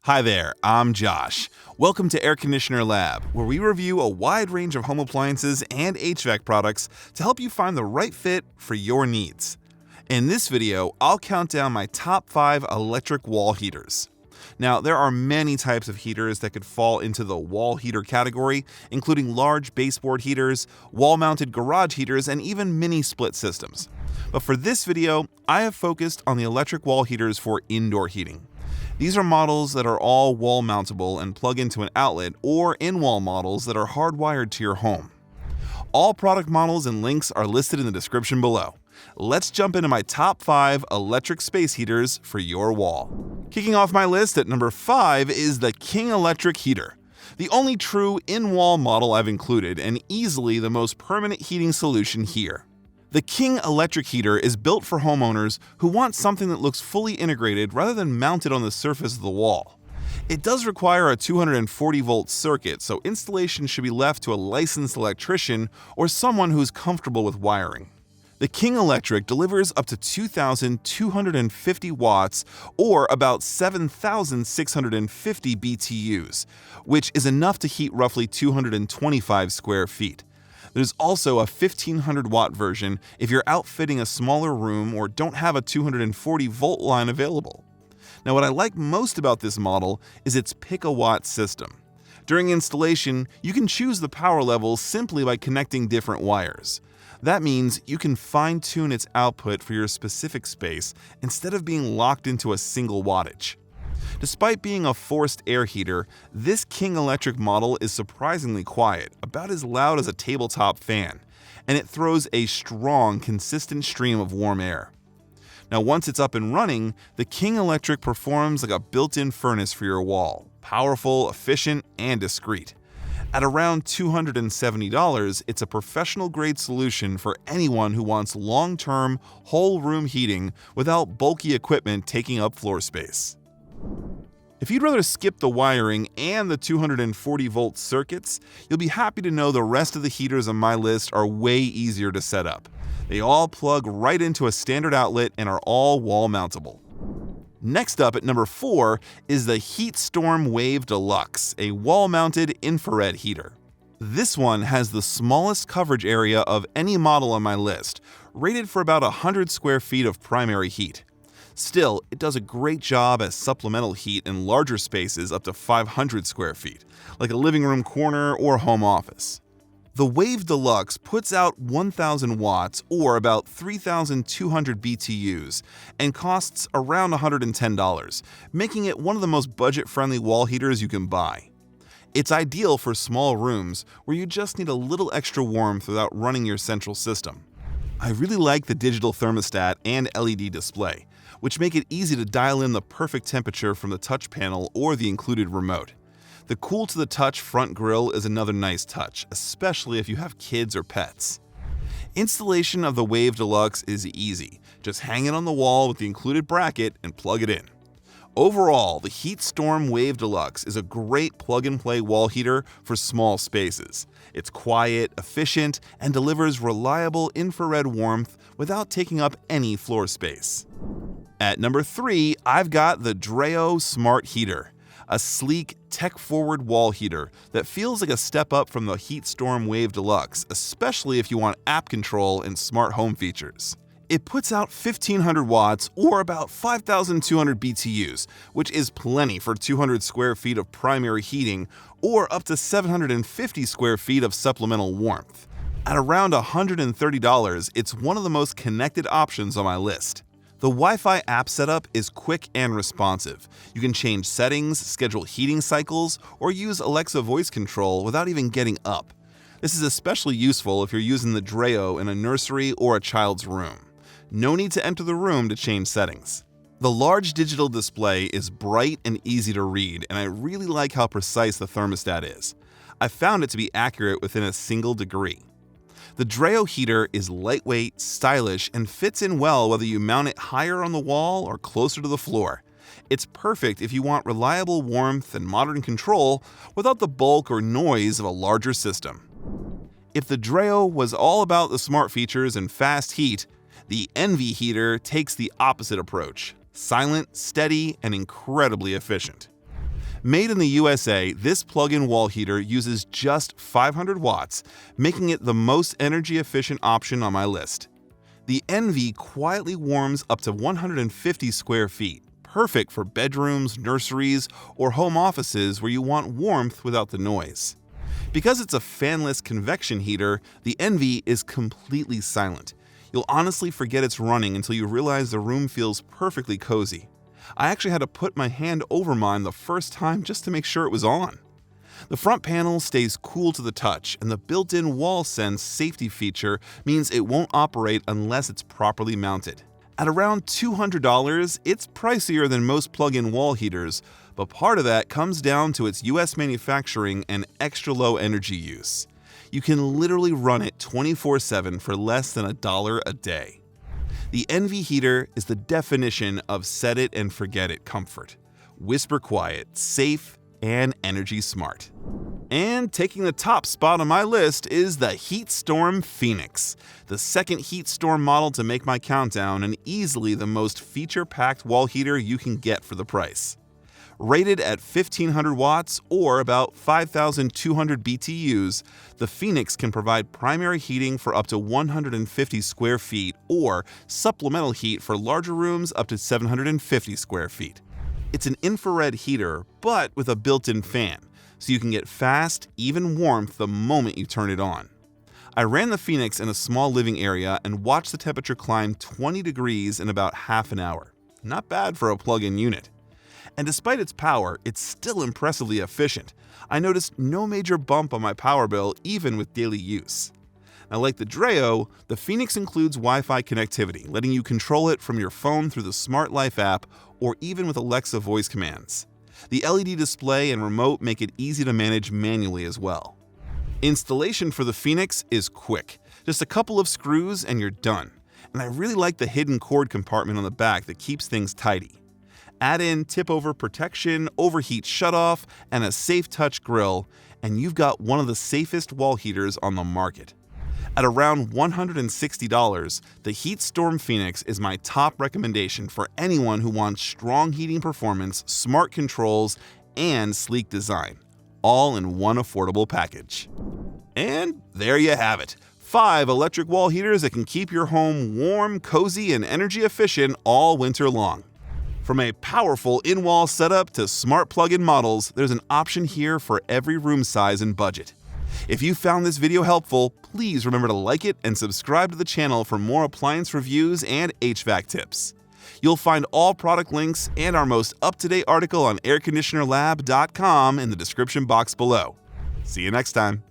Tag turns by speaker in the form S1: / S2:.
S1: Hi there, I'm Josh. Welcome to Air Conditioner Lab, where we review a wide range of home appliances and HVAC products to help you find the right fit for your needs. In this video, I'll count down my top 5 electric wall heaters. Now, there are many types of heaters that could fall into the wall heater category, including large baseboard heaters, wall-mounted garage heaters, and even mini split systems. But for this video, I have focused on the electric wall heaters for indoor heating. These are models that are all wall mountable and plug into an outlet, or in-wall models that are hardwired to your home. All product models and links are listed in the description below. Let's jump into my top 5 electric space heaters for your wall. Kicking off my list at number 5 is the King Electric Heater. The only true in-wall model I've included, and easily the most permanent heating solution here. The King Electric Heater is built for homeowners who want something that looks fully integrated rather than mounted on the surface of the wall. It does require a 240-volt circuit, so installation should be left to a licensed electrician or someone who's comfortable with wiring. The King Electric delivers up to 2,250 watts, or about 7,650 BTUs, which is enough to heat roughly 225 square feet. There's also a 1500 watt version if you're outfitting a smaller room or don't have a 240 volt line available. Now, what I like most about this model is its pick-a-watt system. During installation, you can choose the power level simply by connecting different wires. That means you can fine-tune its output for your specific space instead of being locked into a single wattage. Despite being a forced air heater, this King Electric model is surprisingly quiet, about as loud as a tabletop fan, and it throws a strong, consistent stream of warm air. Now, once it's up and running, the King Electric performs like a built-in furnace for your wall, powerful, efficient, and discreet. At around $270, it's a professional-grade solution for anyone who wants long-term, whole-room heating without bulky equipment taking up floor space. If you'd rather skip the wiring and the 240-volt circuits, you'll be happy to know the rest of the heaters on my list are way easier to set up. They all plug right into a standard outlet and are all wall mountable. Next up at number 4 is the HeatStorm Wave Deluxe, a wall-mounted infrared heater. This one has the smallest coverage area of any model on my list, rated for about 100 square feet of primary heat. Still, it does a great job as supplemental heat in larger spaces up to 500 square feet, like a living room corner or home office. The Wave Deluxe puts out 1,000 watts, or about 3,200 BTUs, and costs around $110, making it one of the most budget-friendly wall heaters you can buy. It's ideal for small rooms where you just need a little extra warmth without running your central system. I really like the digital thermostat and LED display, which make it easy to dial in the perfect temperature from the touch panel or the included remote. The cool to the touch front grille is another nice touch, especially if you have kids or pets. Installation of the Wave Deluxe is easy. Just hang it on the wall with the included bracket and plug it in. Overall, the HeatStorm Wave Deluxe is a great plug-and-play wall heater for small spaces. It's quiet, efficient, and delivers reliable infrared warmth without taking up any floor space. At number 3, I've got the Dreo Smart Heater, a sleek, tech-forward wall heater that feels like a step up from the HeatStorm Wave Deluxe, especially if you want app control and smart home features. It puts out 1,500 watts, or about 5,200 BTUs, which is plenty for 200 square feet of primary heating or up to 750 square feet of supplemental warmth. At around $130, it's one of the most connected options on my list. The Wi-Fi app setup is quick and responsive. You can change settings, schedule heating cycles, or use Alexa voice control without even getting up. This is especially useful if you're using the Dreo in a nursery or a child's room. No need to enter the room to change settings. The large digital display is bright and easy to read, and I really like how precise the thermostat is. I found it to be accurate within a single degree. The Dreo heater is lightweight, stylish, and fits in well whether you mount it higher on the wall or closer to the floor. It's perfect if you want reliable warmth and modern control without the bulk or noise of a larger system. If the Dreo was all about the smart features and fast heat, the Envy heater takes the opposite approach: silent, steady, and incredibly efficient. Made in the USA, this plug-in wall heater uses just 500 watts, making it the most energy-efficient option on my list. The Envy quietly warms up to 150 square feet, perfect for bedrooms, nurseries, or home offices where you want warmth without the noise. Because it's a fanless convection heater, the Envy is completely silent. You'll honestly forget it's running until you realize the room feels perfectly cozy. I actually had to put my hand over mine the first time just to make sure it was on. The front panel stays cool to the touch, and the built-in WallSense safety feature means it won't operate unless it's properly mounted. At around $200, it's pricier than most plug-in wall heaters, but part of that comes down to its US manufacturing and extra low energy use. You can literally run it 24/7 for less than $1 a day. The Envy heater is the definition of set it and forget it comfort. Whisper quiet, safe, and energy smart. And taking the top spot on my list is the HeatStorm Phoenix, the second HeatStorm model to make my countdown and easily the most feature-packed wall heater you can get for the price. Rated at 1500 watts or about 5,200 BTUs, the Phoenix can provide primary heating for up to 150 square feet or supplemental heat for larger rooms up to 750 square feet. It's an infrared heater, but with a built-in fan, so you can get fast, even warmth the moment you turn it on. I ran the Phoenix in a small living area and watched the temperature climb 20 degrees in about half an hour. Not bad for a plug-in unit. And despite its power, it's still impressively efficient. I noticed no major bump on my power bill even with daily use. Now, like the Dreo, the Phoenix includes Wi-Fi connectivity, letting you control it from your phone through the Smart Life app or even with Alexa voice commands. The LED display and remote make it easy to manage manually as well. Installation for the Phoenix is quick. Just a couple of screws and you're done. And I really like the hidden cord compartment on the back that keeps things tidy. Add in tip-over protection, overheat shutoff, and a safe touch grill, and you've got one of the safest wall heaters on the market. At around $160, the HeatStorm Phoenix is my top recommendation for anyone who wants strong heating performance, smart controls, and sleek design, all in one affordable package. And there you have it. 5 electric wall heaters that can keep your home warm, cozy, and energy efficient all winter long. From a powerful in-wall setup to smart plug-in models, there's an option here for every room size and budget. If you found this video helpful, please remember to like it and subscribe to the channel for more appliance reviews and HVAC tips. You'll find all product links and our most up-to-date article on airconditionerlab.com in the description box below. See you next time.